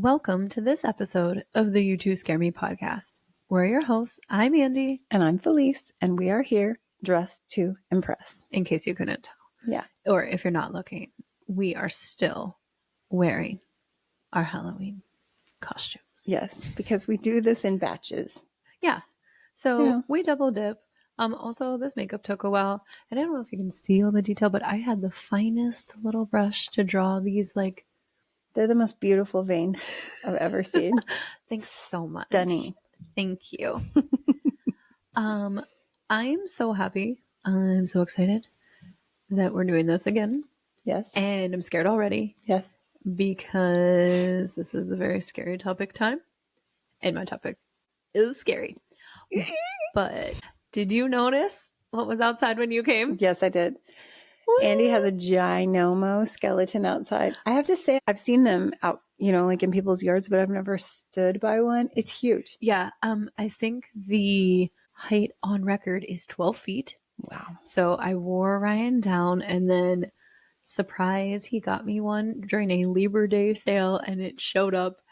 Welcome to this episode of the You Two Scare Me podcast. We're your hosts. I'm Andy. And I'm Felice, and we are here dressed to impress. In case you couldn't tell. Yeah. Or if you're not looking, we are still wearing our Halloween costumes. Yes, because we do this in batches. Yeah. So we double dip. Also, this makeup took a while. And I don't know if you can see all the detail, but I had the finest little brush to draw these They're the most beautiful veins I've ever seen. Thanks so much. Stunning. Thank you. I'm so happy. I'm so excited that we're doing this again. Yes. And I'm scared already. Yes. Because this is a very scary topic time. And my topic is scary. But did you notice what was outside when you came? Yes, I did. Woo! Andy has a ginormo skeleton outside. I have to say, I've seen them out, like in people's yards, but I've never stood by one. It's huge. Yeah. I think the height on record is 12 feet. Wow. So I wore Ryan down, and then surprise, he got me one during a Labor Day sale, and it showed up.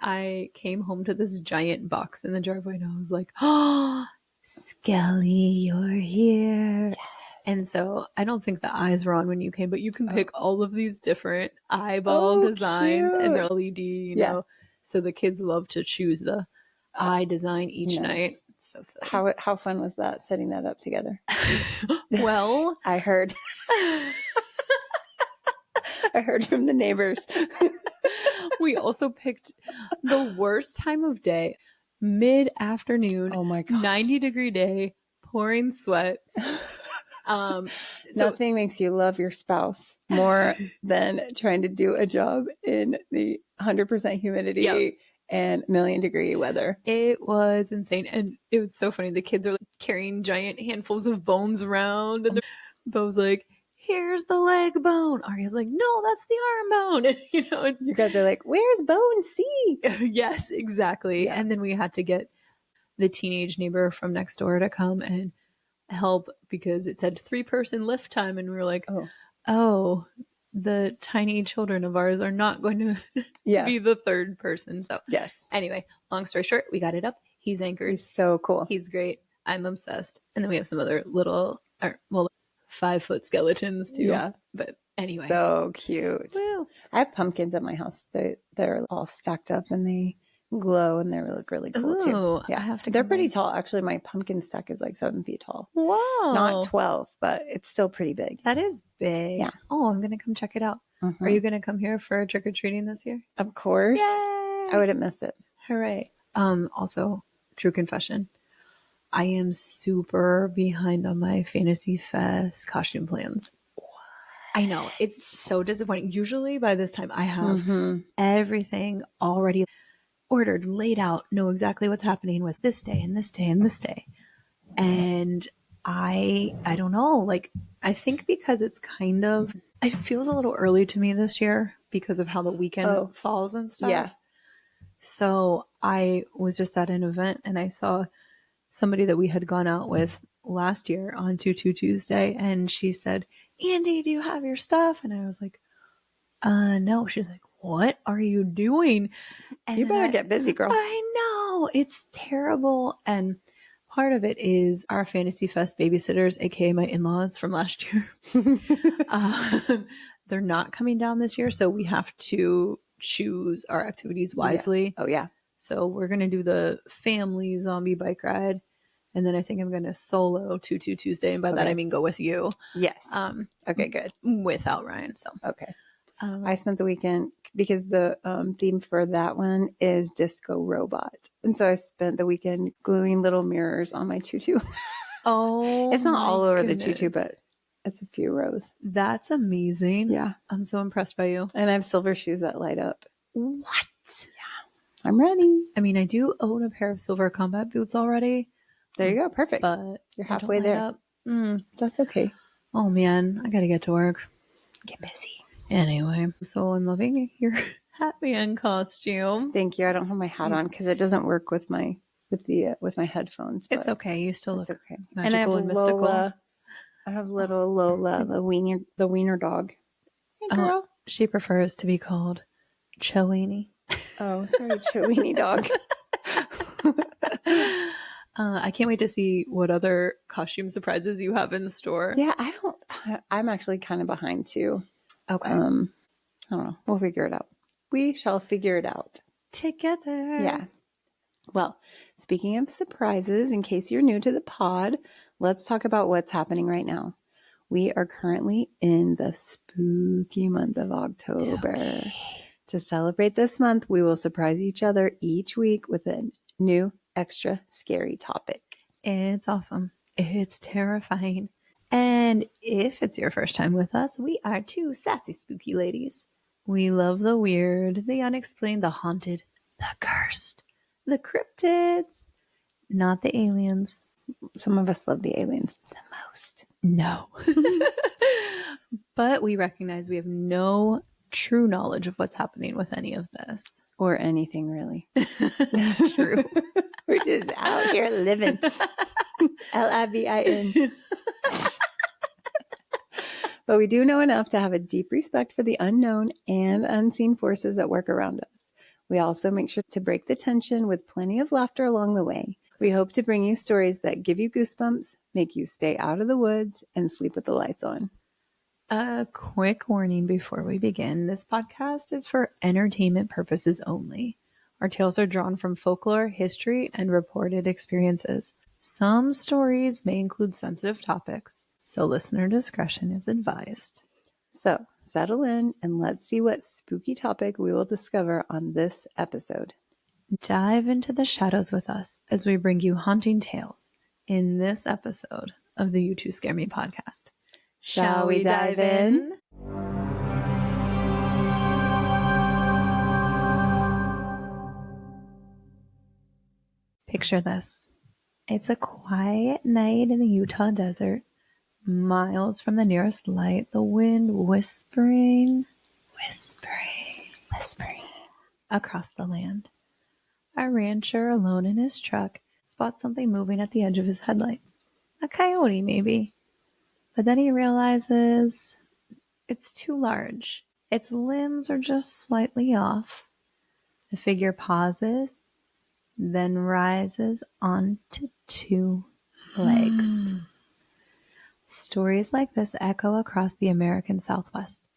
I came home to this giant box in the driveway, and I was like, oh, Skelly, you're here. Yes. And so I don't think the eyes were on when you came, but you can pick all of these different eyeball designs, cute. And they're LED, you know. So the kids love to choose the eye design each night. It's so silly. How fun was that, setting that up together? Well, I heard. I heard from the neighbors. We also picked the worst time of day, mid-afternoon. Oh my God. 90-degree day, pouring sweat. Nothing makes you love your spouse more than trying to do a job in the 100% humidity and million-degree weather. It was insane. And it was so funny. The kids are carrying giant handfuls of bones around. And Bo's like, here's the leg bone. Arya's like, no, that's the arm bone. And, you guys are like, where's bone C? Yes, exactly. Yeah. And then we had to get the teenage neighbor from next door to come and help because it said 3-person lift time. And we were like, oh, the tiny children of ours are not going to be the third person. So anyway, long story short, we got it up. He's anchored. He's so cool. He's great. I'm obsessed. And then we have some other little, 5-foot skeletons too. Yeah. But anyway. So cute. Woo. I have pumpkins at my house. They're all stacked up and they glow and they look really cool too. Yeah. I have to They're pretty tall. Actually, my pumpkin stack is like 7 feet tall. Wow. Not 12, but it's still pretty big. That is big. Yeah. Oh, I'm going to come check it out. Mm-hmm. Are you going to come here for trick-or-treating this year? Of course. Yay! I wouldn't miss it. Hooray. Also, true confession. I am super behind on my Fantasy Fest costume plans. What? I know. It's so disappointing. Usually by this time I have everything already ordered, laid out, know exactly what's happening with this day and this day and this day. And I don't know. I think because it's it feels a little early to me this year because of how the weekend falls and stuff. Yeah. So I was just at an event and I saw somebody that we had gone out with last year on 2-2 Tuesday. And she said, Andy, do you have your stuff? And I was like, no. She's like, what are you doing? And you better get busy, girl. I know. It's terrible. And part of it is our Fantasy Fest babysitters, aka my in-laws from last year. They're not coming down this year. So we have to choose our activities wisely. Yeah. Oh, yeah. So we're going to do the family zombie bike ride. And then I think I'm going to solo 2-2 Tuesday. And by that, I mean go with you. Yes. Okay, good. Without Ryan. So okay. I spent the weekend because the theme for that one is disco robot. And so I spent the weekend gluing little mirrors on my tutu. Oh, it's not all over the tutu, but it's a few rows. That's amazing. Yeah. I'm so impressed by you. And I have silver shoes that light up. What? Yeah. I'm ready. I mean, I do own a pair of silver combat boots already. There you go. Perfect. But you're halfway there. That's okay. Oh, man. I got to get to work. Get busy. Anyway, so I'm loving your Hat Man costume. Thank you. I don't have my hat on because it doesn't work with my headphones. It's okay. You still look okay. Magical and I have mystical. Lola. I have little Lola, the wiener dog. Hey, girl. She prefers to be called Chelini. Oh, sorry, Chewini dog. I can't wait to see what other costume surprises you have in store. Yeah, I'm actually kind of behind too. Okay. I don't know. We'll figure it out. We shall figure it out. Together. Yeah. Well, speaking of surprises, in case you're new to the pod, let's talk about what's happening right now. We are currently in the spooky month of October. Spooky. To celebrate this month, we will surprise each other each week with a new, extra scary topic. It's awesome. It's terrifying. And if it's your first time with us, we are two sassy, spooky ladies. We love the weird, the unexplained, the haunted, the cursed, the cryptids, not the aliens. Some of us love the aliens the most. No. But we recognize we have no true knowledge of what's happening with any of this. Or anything, really. True. We're just out here living. Livin. But we do know enough to have a deep respect for the unknown and unseen forces that work around us. We also make sure to break the tension with plenty of laughter along the way. We hope to bring you stories that give you goosebumps, make you stay out of the woods, and sleep with the lights on. A quick warning before we begin. This podcast is for entertainment purposes only. Our tales are drawn from folklore, history, and reported experiences. Some stories may include sensitive topics, so listener discretion is advised. So settle in and let's see what spooky topic we will discover on this episode. Dive into the shadows with us as we bring you haunting tales in this episode of the You Two Scare Me podcast. Shall we dive in? Picture this. It's a quiet night in the Utah desert, miles from the nearest light, the wind whispering across the land. A rancher alone in his truck spots something moving at the edge of his headlights. A coyote, maybe. But then he realizes it's too large. Its limbs are just slightly off. The figure pauses, then rises onto two legs. Stories like this echo across the American Southwest.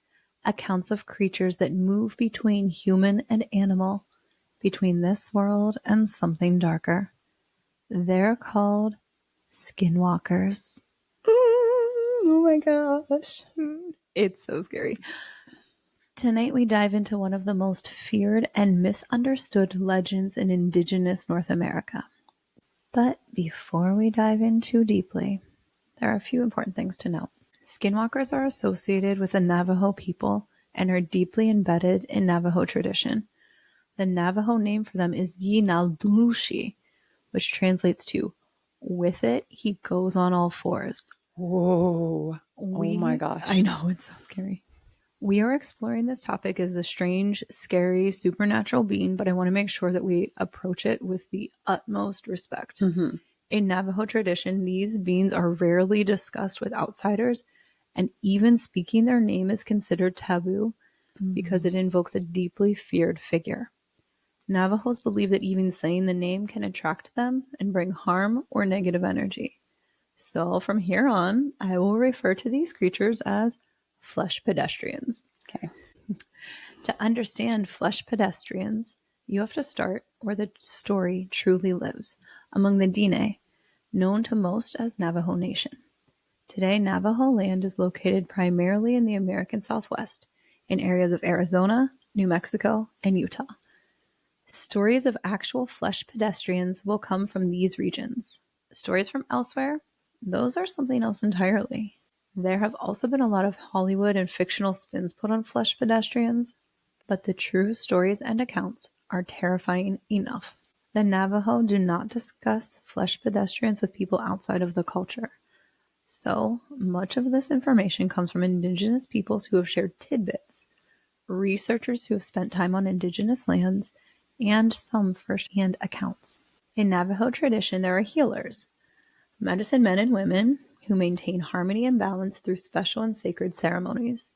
Accounts of creatures that move between human and animal, between this world and something darker. They're called skinwalkers. Oh my gosh. It's so scary. Tonight we dive into one of the most feared and misunderstood legends in Indigenous North America. But before we dive in too deeply, there are a few important things to note. Skinwalkers are associated with the Navajo people and are deeply embedded in Navajo tradition. The Navajo name for them is Yinaldulushi, which translates to, with it, he goes on all fours. Whoa. Oh my gosh. I know, it's so scary. We are exploring this topic as a strange, scary, supernatural being, but I want to make sure that we approach it with the utmost respect. Mm-hmm. In Navajo tradition, these beings are rarely discussed with outsiders, and even speaking their name is considered taboo because it invokes a deeply feared figure. Navajos believe that even saying the name can attract them and bring harm or negative energy. So from here on, I will refer to these creatures as flesh pedestrians. Okay. To understand flesh pedestrians, you have to start where the story truly lives, among the Diné, known to most as Navajo Nation. Today, Navajo land is located primarily in the American Southwest, in areas of Arizona, New Mexico, and Utah. Stories of actual flesh pedestrians will come from these regions. Stories from elsewhere, those are something else entirely. There have also been a lot of Hollywood and fictional spins put on flesh pedestrians, but the true stories and accounts are terrifying enough. The Navajo do not discuss flesh pedestrians with people outside of the culture. So much of this information comes from Indigenous peoples who have shared tidbits, researchers who have spent time on Indigenous lands, and some first-hand accounts. In Navajo tradition, there are healers, medicine men and women who maintain harmony and balance through special and sacred ceremonies.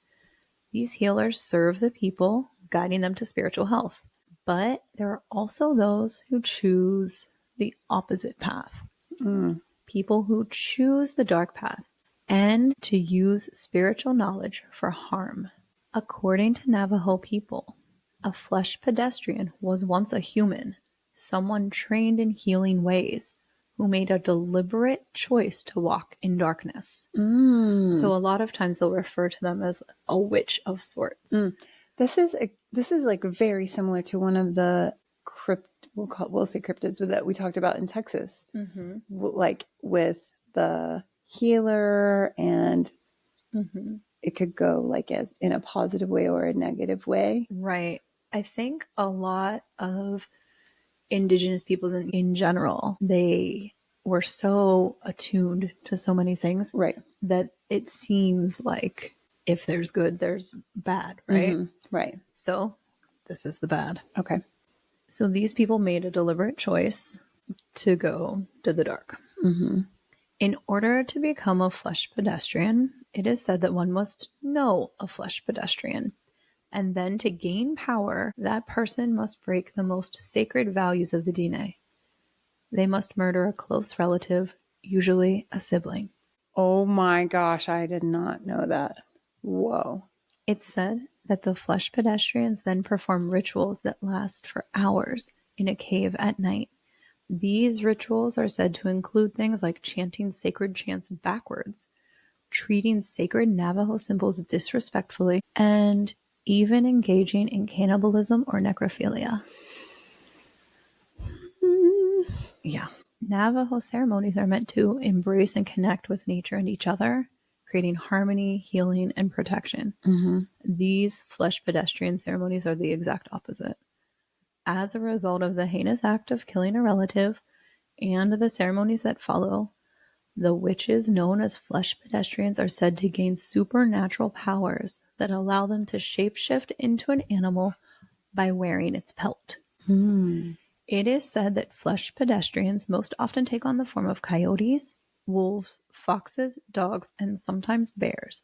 These healers serve the people, guiding them to spiritual health. But there are also those who choose the opposite path. People who choose the dark path and to use spiritual knowledge for harm. According to Navajo people, a flesh pedestrian was once a human, someone trained in healing ways, who made a deliberate choice to walk in darkness. So a lot of times they'll refer to them as a witch of sorts. This is like very similar to one of the we'll say cryptids that we talked about in Texas, like with the healer, and it could go like as in a positive way or a negative way. Right. I think a lot of indigenous peoples in general, they were so attuned to so many things, right, that it seems like if there's good, there's bad, right? Right. So this is the bad. Okay. So these people made a deliberate choice to go to the dark. In order to become a flesh pedestrian, it is said that one must know a flesh pedestrian. And then to gain power, that person must break the most sacred values of the DNA. They must murder a close relative, usually a sibling. Oh my gosh, I did not know that. Whoa. It's said that the flesh pedestrians then perform rituals that last for hours in a cave at night. These rituals are said to include things like chanting sacred chants backwards, treating sacred Navajo symbols disrespectfully, and even engaging in cannibalism or necrophilia. Yeah. Navajo ceremonies are meant to embrace and connect with nature and each other, creating harmony, healing, and protection. These flesh pedestrian ceremonies are the exact opposite. As a result of the heinous act of killing a relative and the ceremonies that follow, the witches known as flesh pedestrians are said to gain supernatural powers that allow them to shapeshift into an animal by wearing its pelt. It is said that flesh pedestrians most often take on the form of coyotes, wolves, foxes, dogs, and sometimes bears,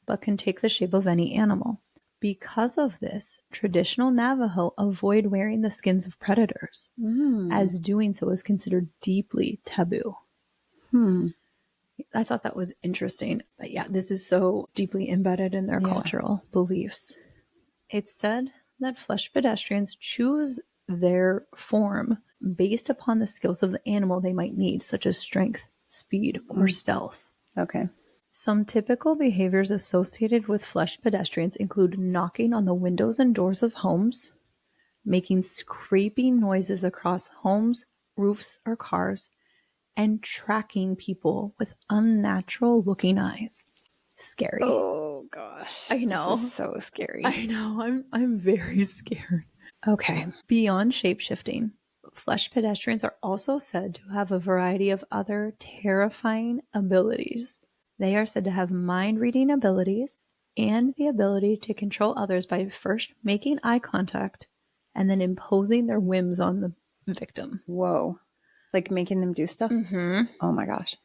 but can take the shape of any animal. Because of this, traditional Navajo avoid wearing the skins of predators, as doing so is considered deeply taboo. I thought that was interesting. But yeah, this is so deeply embedded in their cultural beliefs. It's said that flesh pedestrians choose their form based upon the skills of the animal they might need, such as strength, speed, or stealth. Okay. Some typical behaviors associated with flesh pedestrians include knocking on the windows and doors of homes, making scraping noises across homes, roofs, or cars, and tracking people with unnatural looking eyes. Scary. Oh gosh. I know. This is so scary. I know. I'm very scared. Okay. Beyond shapeshifting, flesh pedestrians are also said to have a variety of other terrifying abilities. They are said to have mind-reading abilities and the ability to control others by first making eye contact and then imposing their whims on the victim. Whoa. Like making them do stuff? Oh my gosh.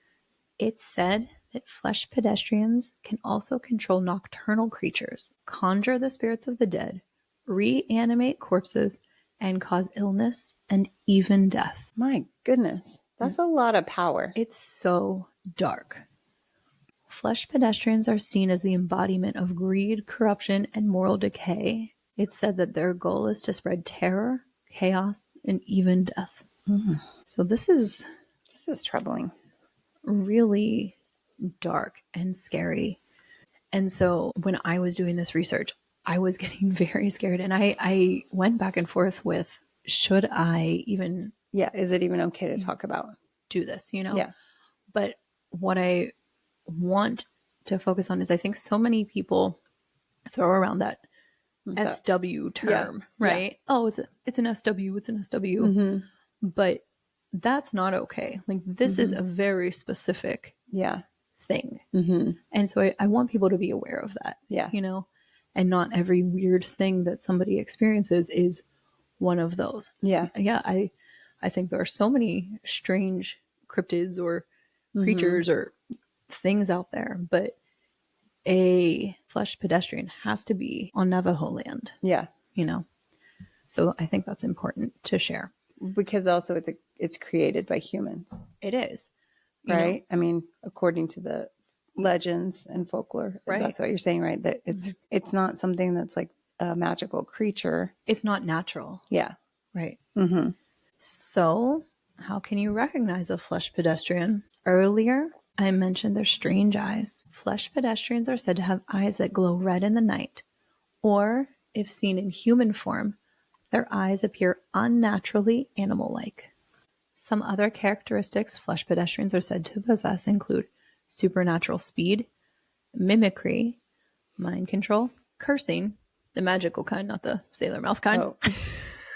It's said that flesh pedestrians can also control nocturnal creatures, conjure the spirits of the dead, reanimate corpses, and cause illness and even death. My goodness. That's a lot of power. It's so dark. Flesh pedestrians are seen as the embodiment of greed, corruption, and moral decay. It's said that their goal is to spread terror, chaos, and even death. So this is troubling. really dark and scary. And so when I was doing this research, I was getting very scared. And I went back and forth with, should I even Yeah. Is it even okay to talk about? do this, you know? Yeah. But what I want to focus on is I think so many people throw around that SW term, right? Yeah. Oh, it's an SW, it's an SW. But that's not okay. Like this is a very specific thing. And so I want people to be aware of that. Yeah. You know, and not every weird thing that somebody experiences is one of those. Yeah. Yeah. I think there are so many strange cryptids or creatures or things out there, but a flesh pedestrian has to be on Navajo land. Yeah. You know, So I think that's important to share. Because also it's created by humans, It is. right? I mean, according to the legends and folklore, Right. that's what you're saying, right? That it's not something that's like a magical creature. It's not natural. Yeah. Right. Mm-hmm. So how can you recognize a flesh pedestrian? Earlier, I mentioned their strange eyes. Flesh pedestrians are said to have eyes that glow red in the night, or if seen in human form, their eyes appear unnaturally animal-like. Some other characteristics flesh pedestrians are said to possess include supernatural speed, mimicry, mind control, cursing, the magical kind, not the sailor mouth kind, Oh,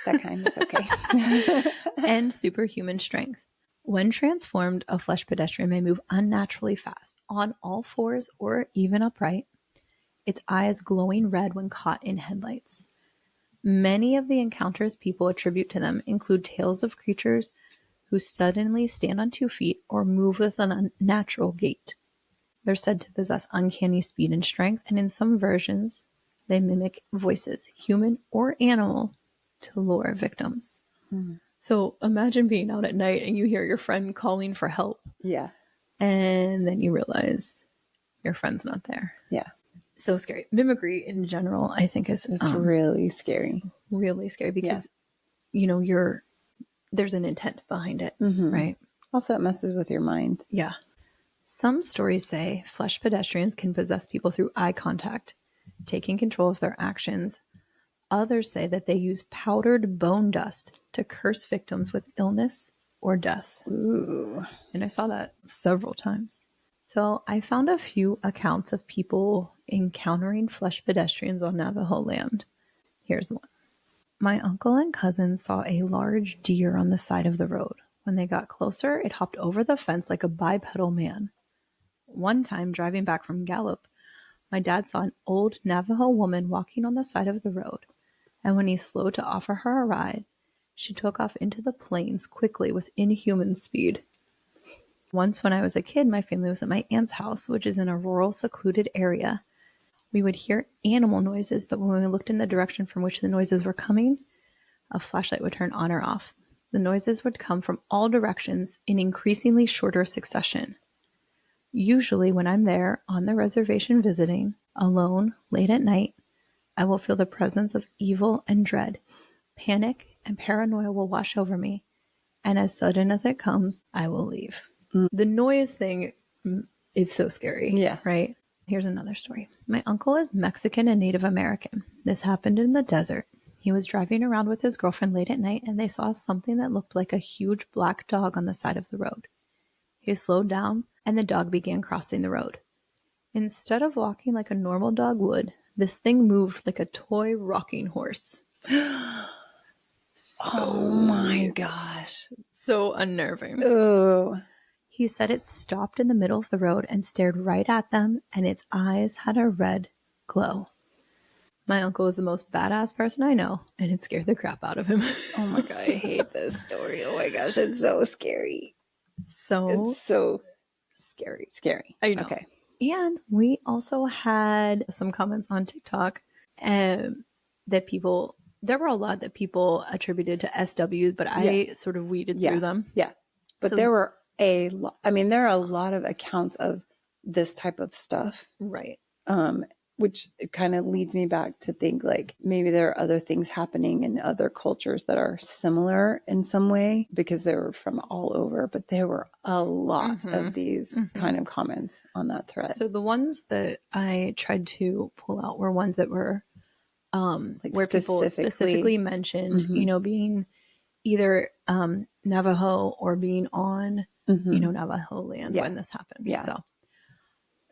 that kind is okay. and superhuman strength. When transformed, a flesh pedestrian may move unnaturally fast, on all fours or even upright, its eyes glowing red when caught in headlights. Many of the encounters people attribute to them include tales of creatures who suddenly stand on 2 feet or move with an unnatural gait. They're said to possess uncanny speed and strength, and in some versions, they mimic voices, human or animal, to lure victims. So imagine being out at night and you hear your friend calling for help, Yeah. and then you realize your friend's not there. Yeah. So scary. Mimicry in general, I think, is It's really scary. really scary because, there's an intent behind it, right? Also, it messes with your mind. Yeah. Some stories say flesh pedestrians can possess people through eye contact, taking control of their actions. Others say that they use powdered bone dust to curse victims with illness or death. Ooh. And I saw that several times. So I found a few accounts of people encountering flesh pedestrians on Navajo land. Here's one. My uncle and cousin saw a large deer on the side of the road. When they got closer, it hopped over the fence like a bipedal man. One time, driving back from Gallup, my dad saw an old Navajo woman walking on the side of the road, and when he slowed to offer her a ride, she took off into the plains quickly with inhuman speed. Once when I was a kid, my family was at my aunt's house, which is in a rural, secluded area. We would hear animal noises, but when we looked in the direction from which the noises were coming, a flashlight would turn on or off. The noises would come from all directions in increasingly shorter succession. Usually when I'm there on the reservation visiting, alone, late at night, I will feel the presence of evil and dread. Panic and paranoia will wash over me, and as sudden as it comes, I will leave. The noise thing is so scary, Yeah. right? Here's another story. My uncle is Mexican and Native American. This happened in the desert. He was driving around with his girlfriend late at night, and they saw something that looked like a huge black dog on the side of the road. He slowed down, and the dog began crossing the road. Instead of walking like a normal dog would, this thing moved like a toy rocking horse. Oh my gosh. So unnerving. Oh. He said it stopped in the middle of the road and stared right at them, and its eyes had a red glow. My uncle is the most badass person I know, and it scared the crap out of him. Oh my God. I hate this story. Oh my gosh. It's so scary. It's so scary. scary. I know. Okay. And we also had some comments on TikTok that there were a lot that people attributed to SW, but I sort of weeded through them. Yeah. But So- there were there are a lot of accounts of this type of stuff. Right. Which kind of leads me back to think like maybe there are other things happening in other cultures that are similar in some way because they were from all over, but there were a lot of these kind of comments on that thread. So the ones that I tried to pull out were ones that were where people specifically mentioned, being either Navajo or being on, Navajo land when this happened. Yeah. So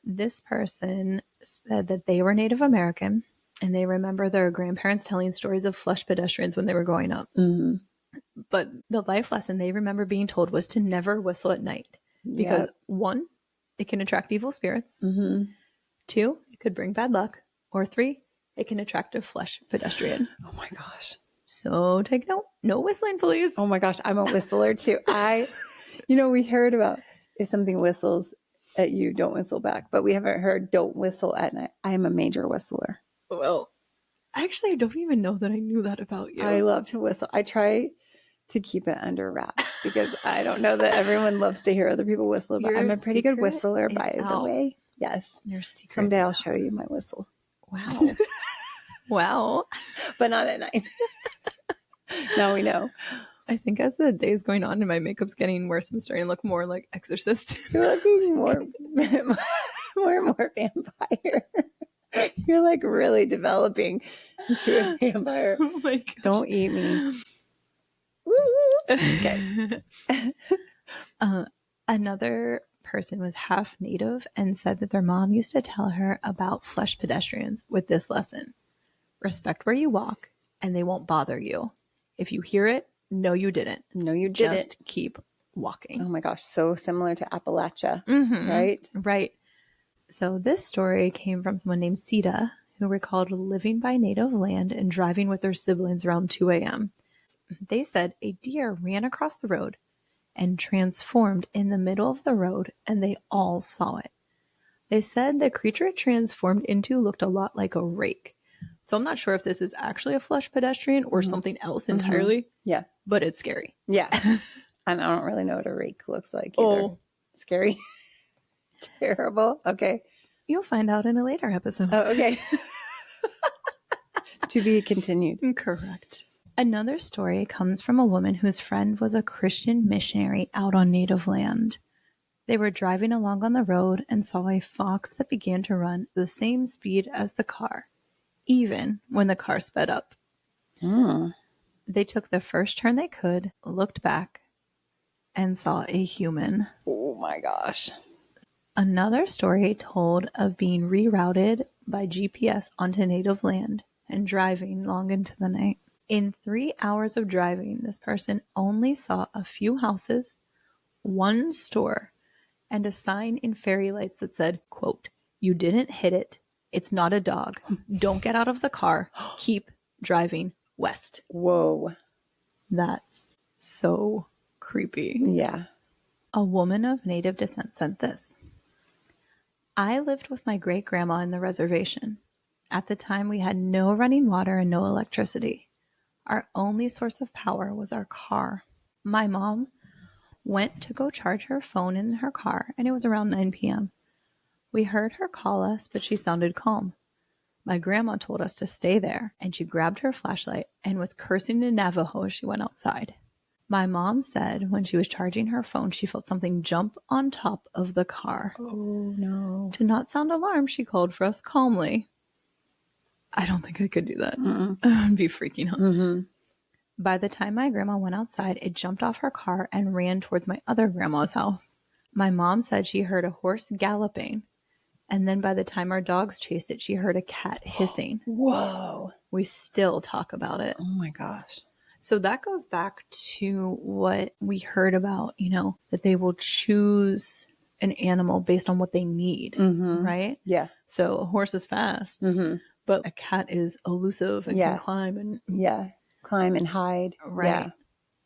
this person said that they were Native American and they remember their grandparents telling stories of flesh pedestrians when they were growing up. But the life lesson they remember being told was to never whistle at night because 1, it can attract evil spirits. 2, it could bring bad luck. Or 3, it can attract a flesh pedestrian. Oh my gosh. So take note. No whistling, please. Oh my gosh. I'm a whistler too. We heard about if something whistles at you, don't whistle back, but we haven't heard don't whistle at night. I am a major whistler. Well, Actually, I don't even know that I knew that about you. I love to whistle. I try to keep it under wraps because I don't know that everyone loves to hear other people whistle, but I'm a pretty good whistler, by the way. Yes. Your secret. Someday I'll show you my whistle. Wow. Wow. But not at night. Now we know. I think as the day's going on and my makeup's getting worse, I'm starting to look more like Exorcist. You're looking more and more vampire. You're like really developing into a vampire. Oh my gosh. Don't eat me. Okay. Another person was half native and said that their mom used to tell her about flesh pedestrians with this lesson: respect where you walk and they won't bother you. If you hear it, no, you didn't. No, you didn't. Just keep walking. Oh my gosh, so similar to Appalachia, right? Right. So this story came from someone named Sita, who recalled living by native land and driving with their siblings around 2 a.m. They said a deer ran across the road and transformed in the middle of the road, and they all saw it. They said the creature it transformed into looked a lot like a rake. So I'm not sure if this is actually a flesh pedestrian or something else entirely. Yeah. But it's scary. Yeah. And I don't really know what a rake looks like either. Oh. Scary. Terrible. Okay. You'll find out in a later episode. Oh, okay. To be continued. Correct. Another story comes from a woman whose friend was a Christian missionary out on native land. They were driving along on the road and saw a fox that began to run the same speed as the car, even when the car sped up. They took the first turn they could, looked back, and saw a human. Oh my gosh. Another story told of being rerouted by GPS onto native land and driving long into the night. In 3 hours of driving, this person only saw a few houses, one store, and a sign in fairy lights that said, quote, "You didn't hit it. It's not a dog. Don't get out of the car. Keep driving west." Whoa. That's so creepy. Yeah. A woman of native descent sent this. I lived with my great-grandma in the reservation. At the time, we had no running water and no electricity. Our only source of power was our car. My mom went to go charge her phone in her car, and it was around 9 p.m. We heard her call us, but she sounded calm. My grandma told us to stay there, and she grabbed her flashlight and was cursing in Navajo as she went outside. My mom said when she was charging her phone, she felt something jump on top of the car. Oh, no. To not sound alarmed, she called for us calmly. I don't think I could do that. I'd be freaking out. By the time my grandma went outside, it jumped off her car and ran towards my other grandma's house. My mom said she heard a horse galloping, and then by the time our dogs chased it, she heard a cat hissing. Whoa. We still talk about it. Oh my gosh. So that goes back to what we heard about, that they will choose an animal based on what they need, right? Yeah. So a horse is fast, but a cat is elusive and can climb and climb and hide. Right. Yeah.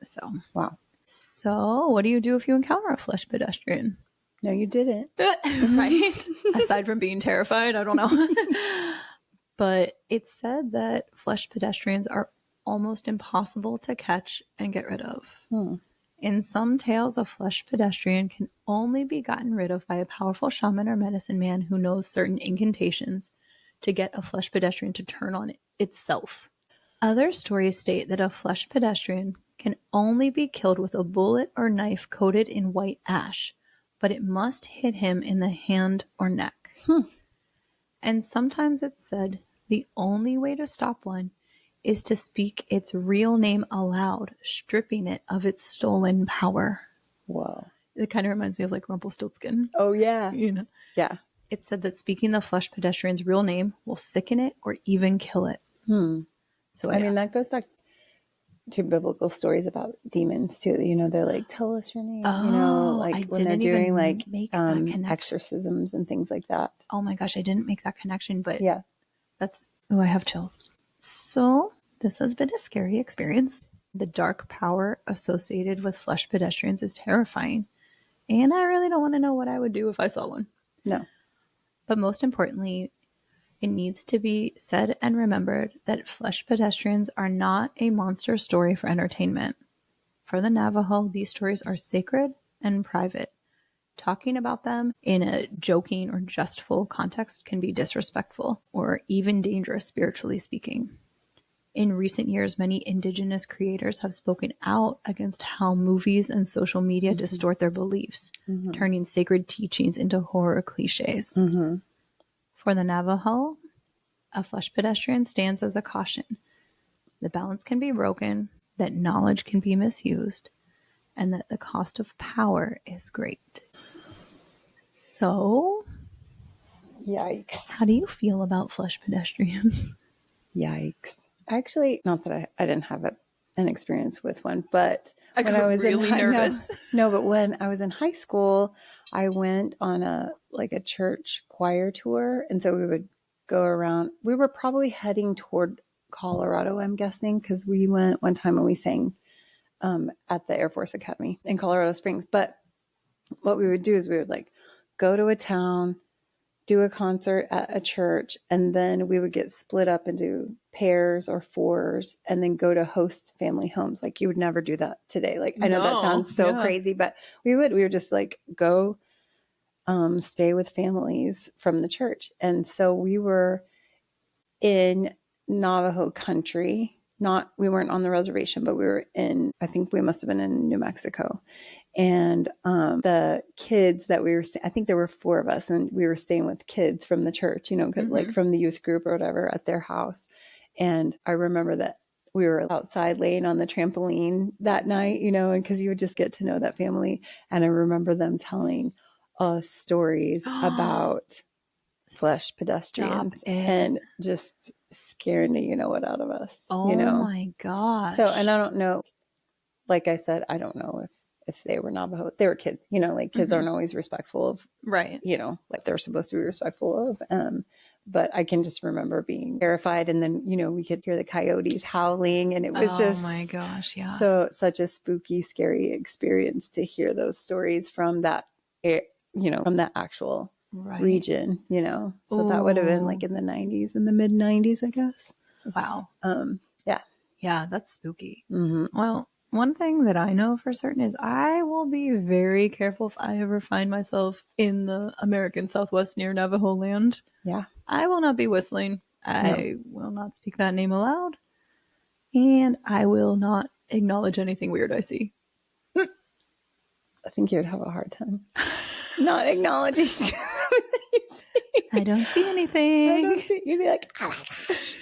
So Wow. So what do you do if you encounter a flesh pedestrian? No, you didn't. Right? Aside from being terrified, I don't know. But it's said that flesh pedestrians are almost impossible to catch and get rid of. In some tales, a flesh pedestrian can only be gotten rid of by a powerful shaman or medicine man who knows certain incantations to get a flesh pedestrian to turn on itself. Other stories state that a flesh pedestrian can only be killed with a bullet or knife coated in white ash, but it must hit him in the hand or neck. And sometimes it's said the only way to stop one is to speak its real name aloud, stripping it of its stolen power. Whoa. It kind of reminds me of like Rumpelstiltskin. Oh, yeah. Yeah. It's said that speaking the flesh pedestrian's real name will sicken it or even kill it. So I mean, that goes back to biblical stories about demons too. They're like, tell us your name. Like when they're doing like exorcisms and things like that. Oh my gosh, I didn't make that connection, but yeah, I have chills. So this has been a scary experience. The dark power associated with flesh pedestrians is terrifying. And I really don't want to know what I would do if I saw one. No. But most importantly, It needs to be said and remembered that flesh pedestrians are not a monster story for entertainment. For the Navajo, these stories are sacred and private. Talking about them in a joking or jestful context can be disrespectful or even dangerous, spiritually speaking. In recent years, many Indigenous creators have spoken out against how movies and social media distort their beliefs, turning sacred teachings into horror cliches. For the Navajo, a flesh pedestrian stands as a caution. The balance can be broken, that knowledge can be misused, and that the cost of power is great. So, Yikes. how do you feel about flesh pedestrians? Yikes. Actually, not that I didn't have an experience with one, but when I was really nervous. No, but when I was in high school, I went on a church choir tour. And so we would go around. We were probably heading toward Colorado, I'm guessing, because we went one time and we sang at the Air Force Academy in Colorado Springs. But what we would do is we would go to a town, do a concert at a church, and then we would get split up into pairs or fours and then go to host family homes. You would never do that today. I know that sounds so crazy, but we would just go stay with families from the church. And so we were in Navajo country. We weren't on the reservation, but we were I think we must have been in New Mexico. And the kids that we were, I think there were 4 of us, and we were staying with kids from the church, from the youth group or whatever at their house. And I remember that we were outside laying on the trampoline that night, and because you would just get to know that family. And I remember them telling us stories about flesh pedestrians and just scaring the you-know-what out of us. Oh my gosh. So, and I don't know, like I said, I don't know if they were Navajo. They were kids, kids aren't always respectful of, right. They're supposed to be respectful of. But I can just remember being terrified. And then, we could hear the coyotes howling, and it was just, oh my gosh. Yeah. So such a spooky, scary experience to hear those stories from that, from that actual region, so that would have been in the 90s, in the mid 90s, I guess. Wow. Yeah. Yeah. That's spooky. Well, one thing that I know for certain is I will be very careful if I ever find myself in the American Southwest near Navajo land. Yeah. I will not be whistling. I will not speak that name aloud. And I will not acknowledge anything weird I see. I think you would have a hard time not acknowledging. I don't see anything. You'd be like, oh my gosh.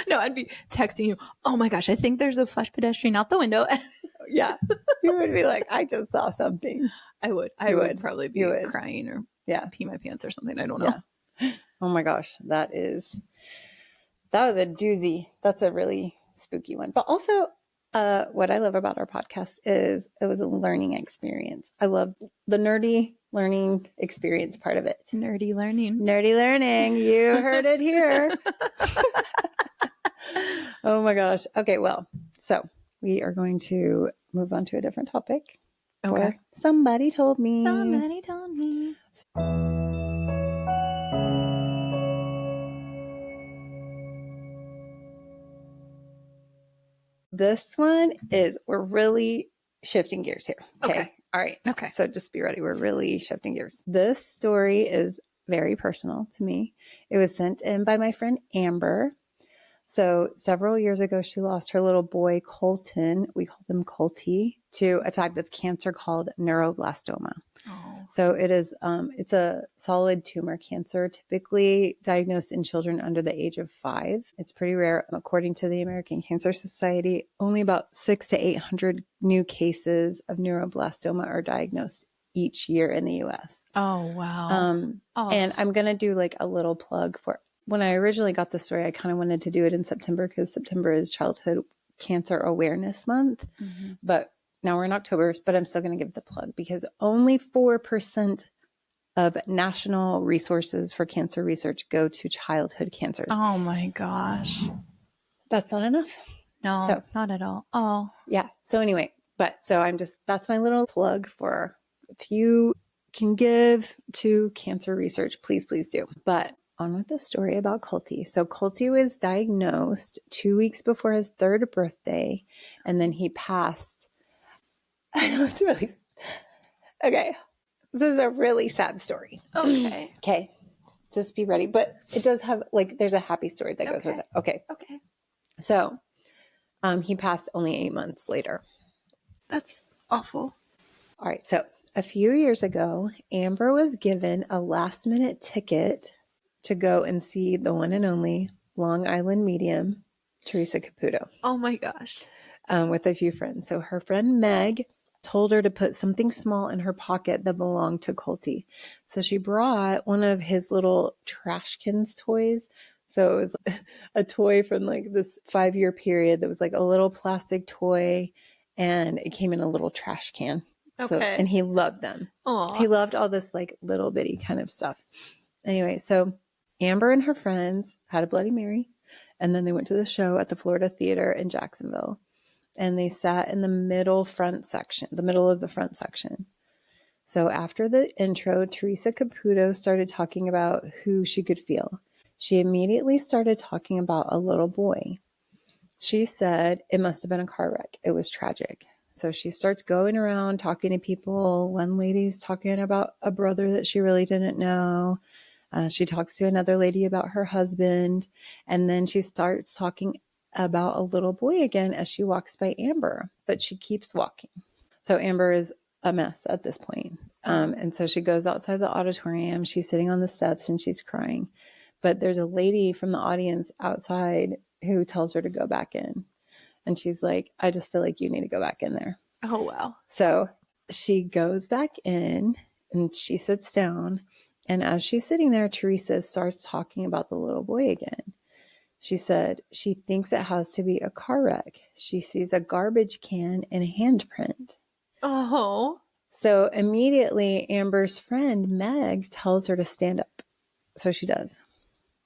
No, I'd be texting you, oh my gosh, I think there's a flesh pedestrian out the window. Yeah. You would be like, I just saw something. I would. I would probably be crying or pee my pants or something. I don't know. Yeah. Oh my gosh. That was a doozy. That's a really spooky one. But also, what I love about our podcast is it was a learning experience. I love the nerdy learning experience part of it. Nerdy learning. Nerdy learning. You heard it here. Oh my gosh. Okay, well, so we are going to move on to a different topic. Okay. Somebody told me. Somebody told me. This one is, we're really shifting gears here. Okay. All right. Okay. So just be ready. We're really shifting gears. This story is very personal to me. It was sent in by my friend Amber. So several years ago, she lost her little boy, Colton. We called him Colty, to a type of cancer called neuroblastoma. Oh. So it is, it's a solid tumor cancer, typically diagnosed in children under the age of 5. It's pretty rare. According to the American Cancer Society, only about 600 to 800 new cases of neuroblastoma are diagnosed each year in the U.S. Oh, wow. And I'm going to do a little plug for, when I originally got the story, I kind of wanted to do it in September because September is Childhood Cancer Awareness Month. Mm-hmm. But now we're in October, but I'm still going to give the plug because only 4% of national resources for cancer research go to childhood cancers. Oh my gosh. That's not enough. No, not at all. Oh. Yeah. So anyway, that's my little plug for, if you can give to cancer research, please do. But on with the story about Colty. So Colty was diagnosed 2 weeks before his 3rd birthday, and then he passed. I know it's really okay. This is a really sad story. Okay. Okay. Just be ready. But it does have, like, there's a happy story that goes with it. Okay. Okay. So he passed only 8 months later. That's awful. All right. So a few years ago, Amber was given a last-minute ticket to go and see the one and only Long Island medium, Teresa Caputo, Oh my gosh. with a few friends. So her friend Meg told her to put something small in her pocket that belonged to Colty. So she brought one of his little trashkins toys. So it was a toy from like this 5-year period that was like a little plastic toy, and it came in a little trash can. So, Okay. and he loved them. Aw. He loved all this like little bitty kind of stuff. Anyway, so Amber and her friends had a Bloody Mary, and then they went to the show at the Florida Theater in Jacksonville, and they sat in the middle of the front section. So after the intro, Teresa Caputo started talking about who she could feel. She immediately started talking about a little boy. She said it must have been a car wreck. It was tragic. So she starts going around talking to people. One lady's talking about a brother that she really didn't know. She talks to another lady about her husband. And then she starts talking about a little boy again as she walks by Amber, but she keeps walking. So Amber is a mess at this point. And so she goes outside the auditorium. She's sitting on the steps and she's crying. But there's a lady from the audience outside who tells her to go back in. And she's like, I just feel like you need to go back in there. Oh, wow. So she goes back in and she sits down. And as she's sitting there, Teresa starts talking about the little boy again. She said she thinks it has to be a car wreck. She sees a garbage can and a handprint. Oh. So immediately Amber's friend Meg tells her to stand up. So she does.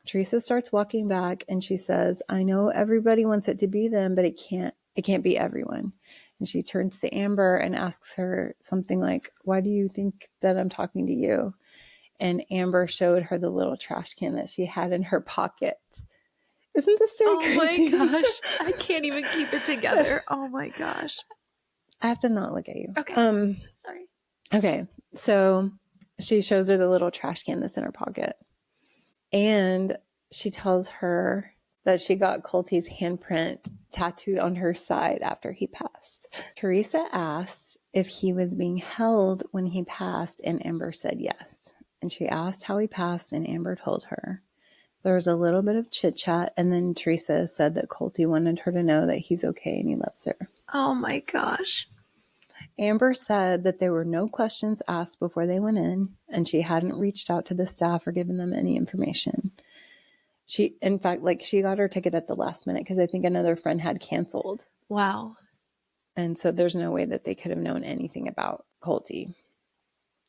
Teresa starts walking back and she says, I know everybody wants it to be them, but it can't be everyone. And she turns to Amber and asks her something like, why do you think that I'm talking to you? And Amber showed her the little trash can that she had in her pocket. Isn't this story crazy? Oh my gosh. I can't even keep it together. Oh my gosh. I have to not look at you. Okay. Sorry. Okay. So she shows her the little trash can that's in her pocket. And she tells her that she got Colty's handprint tattooed on her side after he passed. Teresa asked if he was being held when he passed, and Amber said yes. And she asked how he passed, and Amber told her. There was a little bit of chit-chat, and then Teresa said that Colty wanted her to know that he's okay and he loves her. Oh my gosh. Amber said that there were no questions asked before they went in, and she hadn't reached out to the staff or given them any information. She, in fact, she got her ticket at the last minute because I think another friend had canceled. Wow. And so there's no way that they could have known anything about Colty.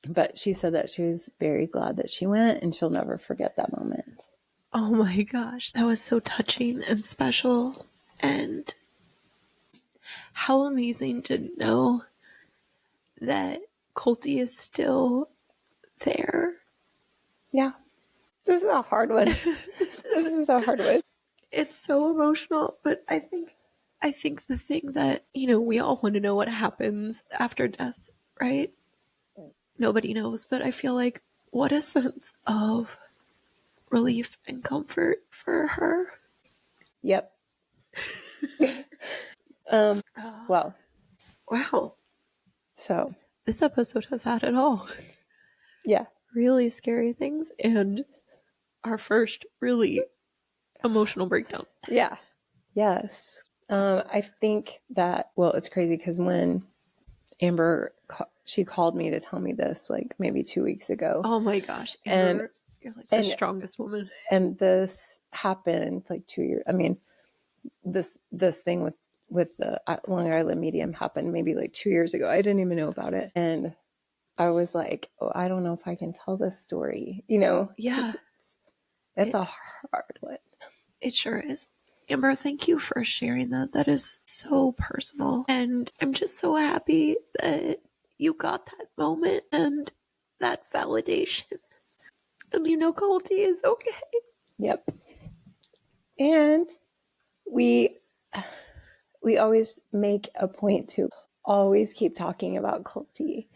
But she said that she was very glad that she went, and she'll never forget that moment. Oh my gosh. That was so touching and special. And how amazing to know that Colty is still there. Yeah. This is a hard one. This is a hard one. It's so emotional, but I think the thing that, we all want to know what happens after death, right? Nobody knows, but I feel like what a sense of relief and comfort for her. Yep. Well. Wow. So. This episode has had it all. Yeah. Really scary things and our first really emotional breakdown. Yeah. Yes. I think that, it's crazy because when Amber, she called me to tell me this maybe 2 weeks ago. Oh my gosh. Amber, you're like the strongest woman. And this happened 2 years. I mean, this thing with the Long Island medium happened maybe 2 years ago. I didn't even know about it. And I was like, I don't know if I can tell this story, Yeah. It's a hard one. It sure is. Amber, thank you for sharing that. That is so personal. And I'm just so happy that you got that moment and that validation. And you know Colty is okay. Yep. And we always make a point to always keep talking about Colty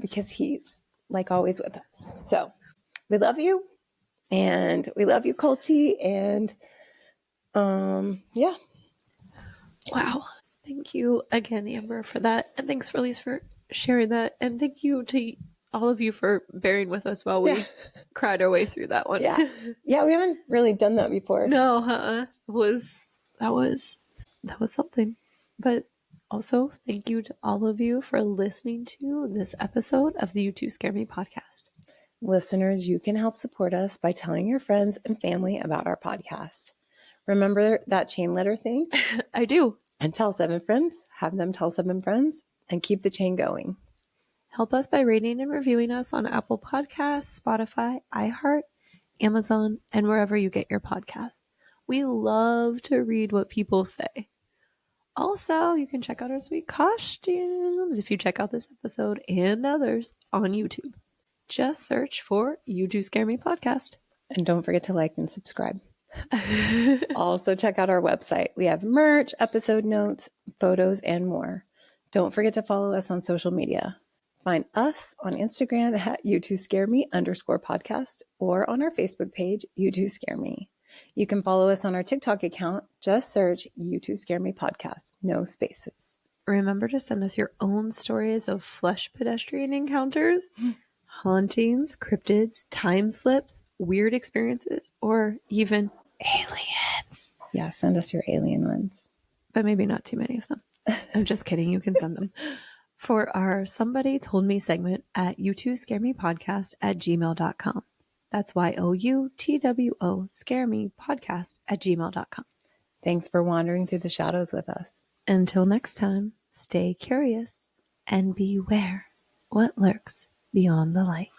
because he's like always with us. So we love you, and we love you, Colty, and yeah. Wow. Thank you again, Amber, for that. And thanks, Felice, for sharing that. And thank you to all of you for bearing with us while we cried our way through that one. Yeah. Yeah, we haven't really done that before. No, that was something. But also, thank you to all of you for listening to this episode of the You Two Scare Me podcast. Listeners, you can help support us by telling your friends and family about our podcast. Remember that chain letter thing? I do. And tell 7 friends, have them tell 7 friends, and keep the chain going. Help us by rating and reviewing us on Apple Podcasts, Spotify, iHeart, Amazon, and wherever you get your podcasts. We love to read what people say. Also, you can check out our sweet costumes if you check out this episode and others on YouTube. Just search for You Two Scare Me podcast. And don't forget to like and subscribe. Also, check out our website. We have merch, episode notes, photos, and more. Don't forget to follow us on social media. Find us on Instagram at You2ScareMe_podcast or on our Facebook page, You Two Scare Me. You can follow us on our TikTok account. Just search You Two Scare Me podcast. No spaces. Remember to send us your own stories of flesh pedestrian encounters, hauntings, cryptids, time slips, weird experiences, or even aliens. Yeah, send us your alien ones. But maybe not too many of them. I'm just kidding. You can send them. For our Somebody Told Me segment at you2scaremepodcast@gmail.com. That's YOUTWO Scare Me Podcast @gmail.com. Thanks for wandering through the shadows with us. Until next time, stay curious and beware what lurks beyond the light.